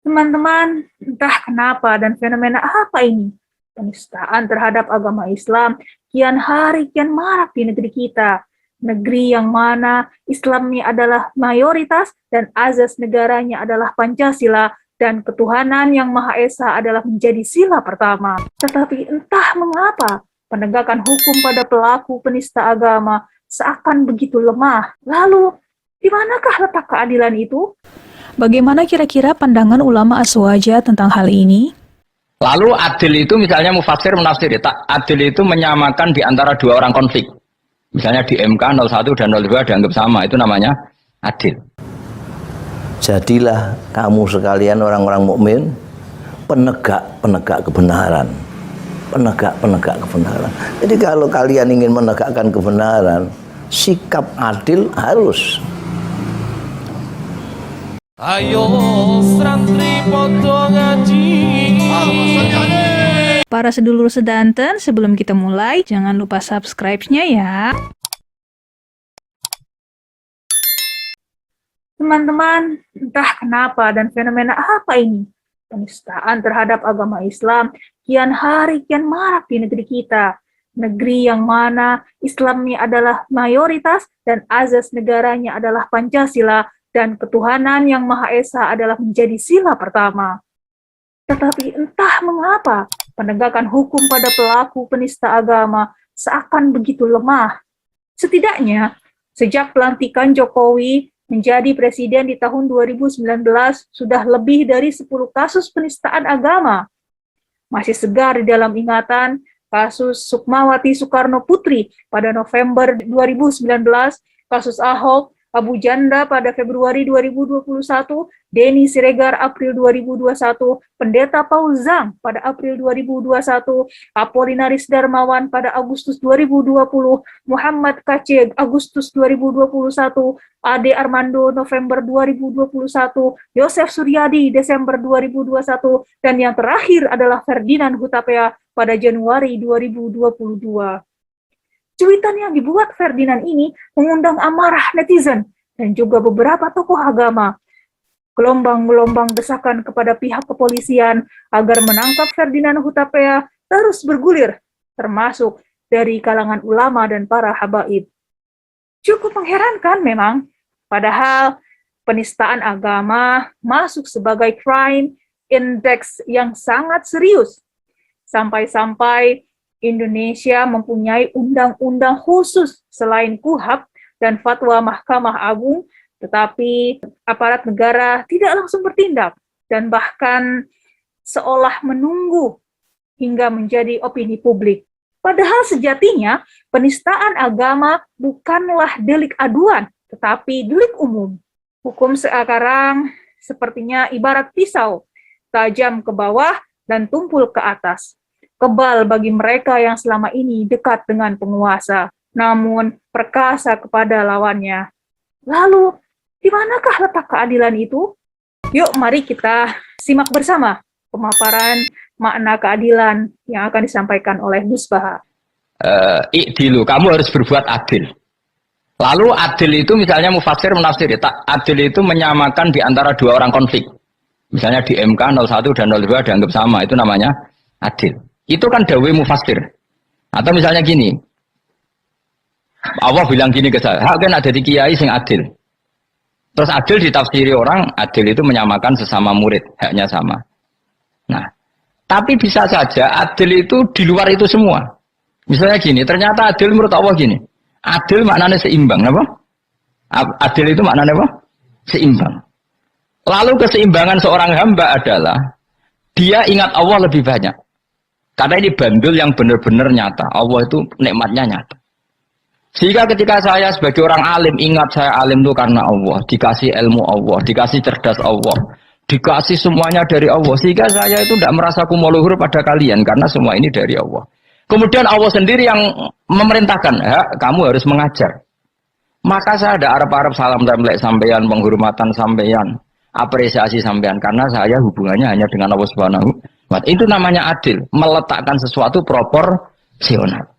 Teman-teman, entah kenapa dan fenomena apa ini, penistaan terhadap agama Islam kian hari kian marak di negeri kita. Negeri yang mana Islamnya adalah mayoritas dan azas negaranya adalah Pancasila dan ketuhanan yang Maha Esa adalah menjadi sila pertama. Tetapi entah mengapa penegakan hukum pada pelaku penista agama seakan begitu lemah. Lalu, di manakah letak keadilan itu? Bagaimana kira-kira pandangan ulama Aswaja tentang hal ini? Lalu adil itu misalnya mufassir menafsir, adil itu menyamakan di antara dua orang konflik. Misalnya di MK 01 dan 02 dianggap sama, itu namanya adil. Jadilah kamu sekalian orang-orang mukmin penegak kebenaran. Penegak kebenaran. Jadi kalau kalian ingin menegakkan kebenaran, sikap adil harus. Ayo santri podo ngaji. Para sedulur sedanten, sebelum kita mulai, jangan lupa subscribe-nya ya. Teman-teman, entah kenapa dan fenomena apa ini, penistaan terhadap agama Islam kian hari kian marak di negeri kita. Negeri yang mana Islamnya adalah mayoritas dan azas negaranya adalah Pancasila dan ketuhanan yang Maha Esa adalah menjadi sila pertama. Tetapi entah mengapa penegakan hukum pada pelaku penista agama seakan begitu lemah. Setidaknya, sejak pelantikan Jokowi menjadi presiden di tahun 2019, sudah lebih dari 10 kasus penistaan agama. Masih segar di dalam ingatan kasus Sukmawati Soekarno Putri pada November 2019, kasus Ahok, Abu Janda pada Februari 2021, Denny Siregar April 2021, Pendeta Paul Zhang pada April 2021, Apolinaris Darmawan pada Agustus 2020, Muhammad KC Agustus 2021, Ade Armando November 2021, Yosef Suryadi Desember 2021, dan yang terakhir adalah Ferdinand Hutapea pada Januari 2022. Cuitan yang dibuat Ferdinand ini mengundang amarah netizen dan juga beberapa tokoh agama. Gelombang-gelombang desakan kepada pihak kepolisian agar menangkap Ferdinand Hutapea terus bergulir, termasuk dari kalangan ulama dan para habaib. Cukup mengherankan memang, padahal penistaan agama masuk sebagai crime index yang sangat serius. Sampai-sampai Indonesia mempunyai undang-undang khusus selain KUHP dan fatwa Mahkamah Agung, tetapi aparat negara tidak langsung bertindak dan bahkan seolah menunggu hingga menjadi opini publik. Padahal sejatinya penistaan agama bukanlah delik aduan, tetapi delik umum. Hukum sekarang sepertinya ibarat pisau, tajam ke bawah dan tumpul ke atas. Kebal bagi mereka yang selama ini dekat dengan penguasa, namun perkasa kepada lawannya. Lalu, di manakah letak keadilan itu? Yuk, mari kita simak bersama pemaparan makna keadilan yang akan disampaikan oleh Gus Baha. Ikdilu, kamu harus berbuat adil. Lalu adil itu misalnya mufassir menafsir, adil itu menyamakan di antara dua orang konflik. Misalnya di MK 01 dan 02 dianggap sama, itu namanya adil. Itu kan dawe mufassir. Atau misalnya gini, Allah bilang gini ke saya, hak kan ada di kiai sing adil. Terus adil ditafsiri orang, adil itu menyamakan sesama murid, haknya sama. Nah, tapi bisa saja adil itu di luar itu semua. Misalnya gini, ternyata adil menurut Allah gini, adil maknanya seimbang, apa? Adil itu maknanya apa? Seimbang. Lalu keseimbangan seorang hamba adalah dia ingat Allah lebih banyak. Karena ini bandul yang benar-benar nyata. Allah itu nikmatnya nyata. Sehingga ketika saya sebagai orang alim, ingat saya alim itu karena Allah. Dikasih ilmu Allah, dikasih cerdas Allah, dikasih semuanya dari Allah. Sehingga saya itu tidak merasa kumuluhur pada kalian. Karena semua ini dari Allah. Kemudian Allah sendiri yang memerintahkan, kamu harus mengajar. Maka saya ada Arab-Arab salam templek sampeyan, penghormatan sampeyan, apresiasi sampeyan. Karena saya hubungannya hanya dengan Allah Subhanahu. Itu namanya adil, meletakkan sesuatu proporsional.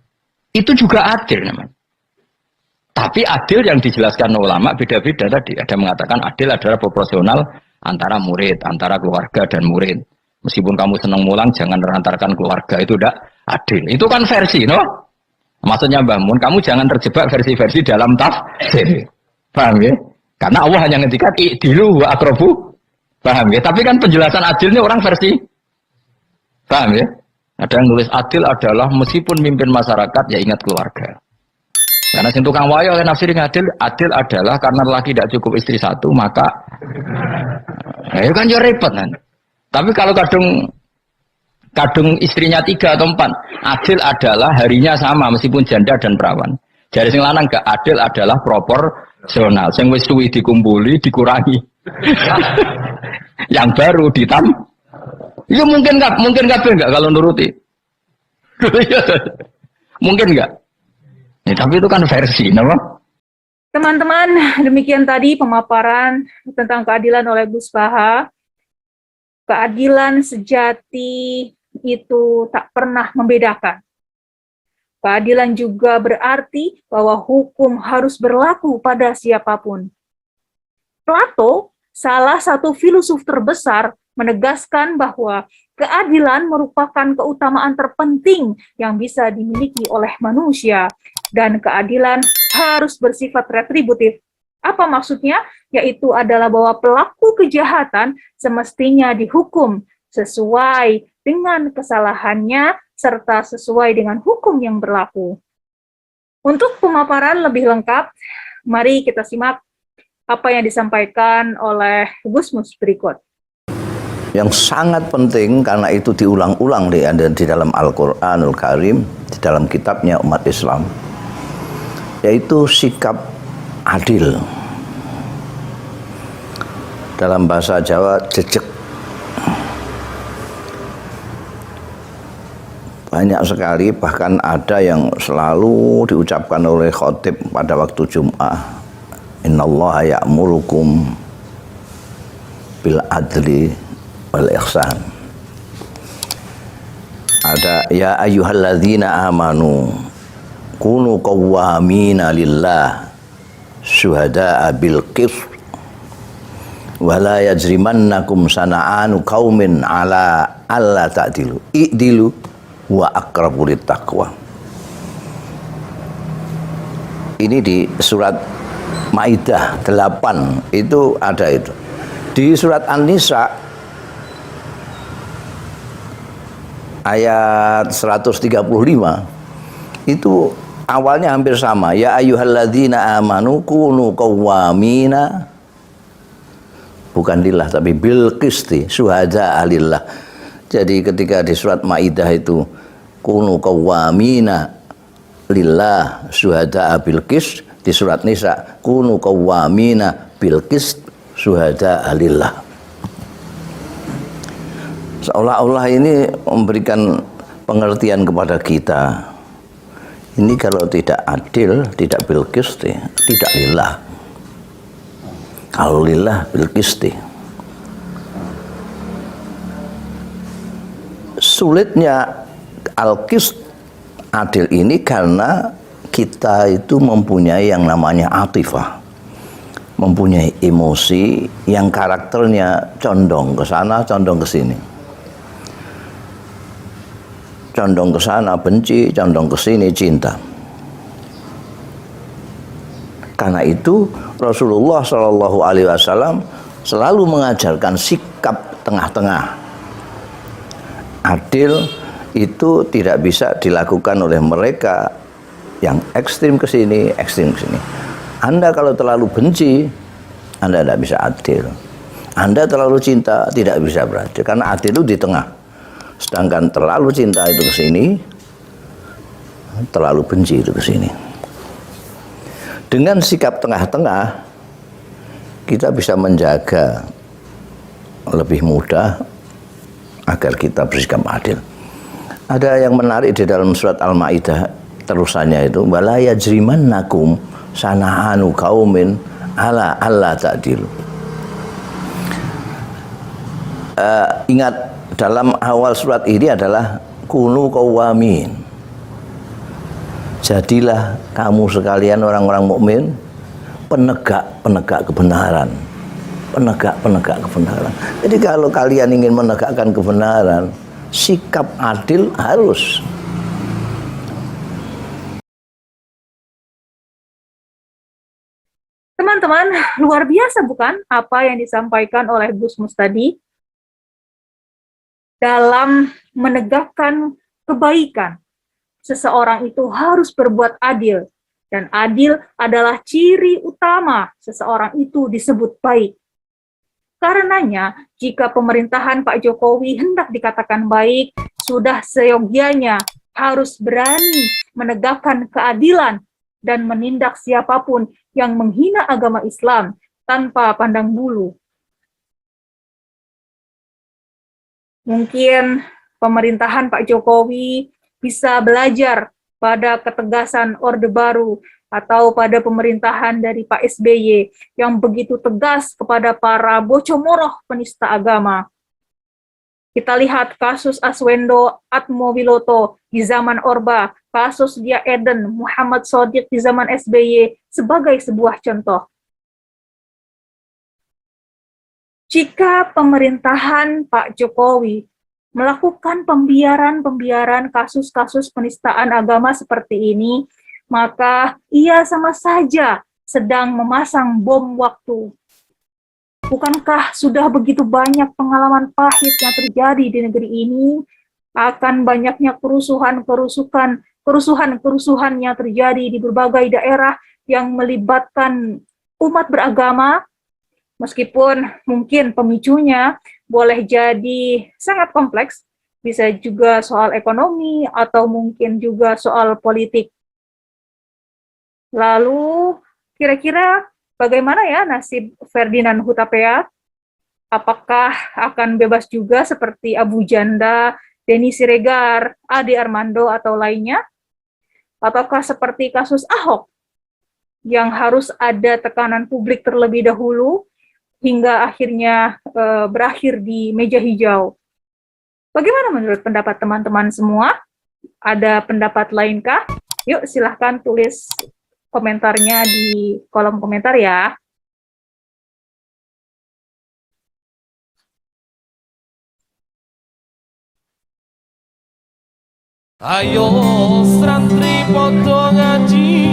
Itu juga adil namanya. Tapi adil yang dijelaskan ulama beda-beda tadi. Ada mengatakan adil adalah proporsional, antara murid, antara keluarga dan murid. Meskipun kamu senang mulang, jangan merantarkan keluarga, itu tidak adil. Itu kan versi, no? Maksudnya Mbah Mun, kamu jangan terjebak versi-versi dalam tafsir. Paham ya? Karena Allah hanya ngendikan i'dilu wa aqrabu. Paham ya? Tapi kan penjelasan adilnya orang versi. Paham ya? Ada yang nulis adil adalah meskipun mimpin masyarakat, ya ingat keluarga. Karena sintu kang wayo oleh nafsirin adil, adil adalah karena laki tidak cukup istri satu, maka ya kan ya repot kan. Tapi kalau kadung istrinya 3 atau 4, adil adalah harinya sama meskipun janda dan perawan. Jadi sing lanang gak adil adalah proporsional. Sing wis suwi dikumpuli dikurangi. Yang baru ya mungkin enggak kalau nuruti. Mungkin enggak. Ya, tapi itu kan versi, nama. Teman-teman, demikian tadi pemaparan tentang keadilan oleh Gus Baha. Keadilan sejati itu tak pernah membedakan. Keadilan juga berarti bahwa hukum harus berlaku pada siapapun. Plato, salah satu filosof terbesar, menegaskan bahwa keadilan merupakan keutamaan terpenting yang bisa dimiliki oleh manusia, dan keadilan harus bersifat retributif. Apa maksudnya? Yaitu adalah bahwa pelaku kejahatan semestinya dihukum sesuai dengan kesalahannya serta sesuai dengan hukum yang berlaku. Untuk pemaparan lebih lengkap, mari kita simak apa yang disampaikan oleh Gus Mus berikut. Yang sangat penting karena itu diulang-ulang di dalam Al-Qur'anul Karim, di dalam kitabnya umat Islam, yaitu sikap adil. Dalam bahasa Jawa, jejeg. Banyak sekali, bahkan ada yang selalu diucapkan oleh khotib pada waktu Jum'ah. Innallaha ya'murukum bil adli wal ihsan. Ada ya ayyuhalladzina amanu kunu qawwamina lillah syuhada'a bil qist wala yajrimannakum sana'anu qaumin ala alla ta'dilu i'dilu wa aqrabu littaqwa. Ini di surat Maidah 8 itu ada itu. Di surat An-Nisa ayat 135 itu awalnya hampir sama. Ya ayyuhalladzina amanu kunu qawwamina, bukan lillah tapi bil qisti syuhada alillah. Jadi ketika di surat Maidah itu kunu qawwamina lillah syuhada bil qist, di surat Nisa kunu qawwamina bil qist syuhada alillah. Seolah-olah ini memberikan pengertian kepada kita. Ini kalau tidak adil, tidak bil qisti, tidak lillah. Kalau lillah bil qisti. Sulitnya al-qist adil ini karena kita itu mempunyai yang namanya atifah, mempunyai emosi yang karakternya condong ke sana, condong ke sini. Condong ke sana benci, condong ke sini cinta. Karena itu Rasulullah Shallallahu Alaihi Wasallam selalu mengajarkan sikap tengah-tengah. Adil itu tidak bisa dilakukan oleh mereka yang ekstrim ke sini, ekstrim ke sini. Anda kalau terlalu benci, Anda tidak bisa adil. Anda terlalu cinta, tidak bisa beradil. Karena adil itu di tengah. Sedangkan terlalu cinta itu ke sini, terlalu benci itu ke sini. Dengan sikap tengah-tengah, kita bisa menjaga lebih mudah agar kita bersikap adil. Ada yang menarik di dalam surat Al-Maidah terusannya itu, wala yajrimannakum sana'anu qaumin ala alla ta'dilu. Ingat, dalam awal surat ini adalah kunu qawwamin. Jadilah kamu sekalian orang-orang mukmin penegak kebenaran. penegak kebenaran. Jadi kalau kalian ingin menegakkan kebenaran, sikap adil harus. Teman-teman, luar biasa bukan apa yang disampaikan oleh Gus Mustadi dalam menegakkan kebaikan. Seseorang itu harus berbuat adil, dan adil adalah ciri utama seseorang itu disebut baik. Karenanya, jika pemerintahan Pak Jokowi hendak dikatakan baik, sudah seyogianya harus berani menegakkan keadilan dan menindak siapapun yang menghina agama Islam tanpa pandang bulu. Mungkin pemerintahan Pak Jokowi bisa belajar pada ketegasan Orde Baru atau pada pemerintahan dari Pak SBY yang begitu tegas kepada para bocomoroh penista agama. Kita lihat kasus Aswendo Atmowiloto di zaman Orba, kasus Dia Eden Muhammad Shodiq di zaman SBY sebagai sebuah contoh. Jika pemerintahan Pak Jokowi melakukan pembiaran kasus-kasus penistaan agama seperti ini, maka ia sama saja sedang memasang bom waktu. Bukankah sudah begitu banyak pengalaman pahit yang terjadi di negeri ini, akan banyaknya kerusuhan yang terjadi di berbagai daerah yang melibatkan umat beragama, meskipun mungkin pemicunya boleh jadi sangat kompleks, bisa juga soal ekonomi atau mungkin juga soal politik. Lalu kira-kira bagaimana ya nasib Ferdinand Hutapea? Apakah akan bebas juga seperti Abu Janda, Denny Siregar, Ade Armando atau lainnya? Ataukah seperti kasus Ahok yang harus ada tekanan publik terlebih dahulu hingga akhirnya berakhir di meja hijau? Bagaimana menurut pendapat teman-teman semua? Ada pendapat lainkah? Yuk silahkan tulis komentarnya di kolom komentar ya. Ayo santri podo ngaji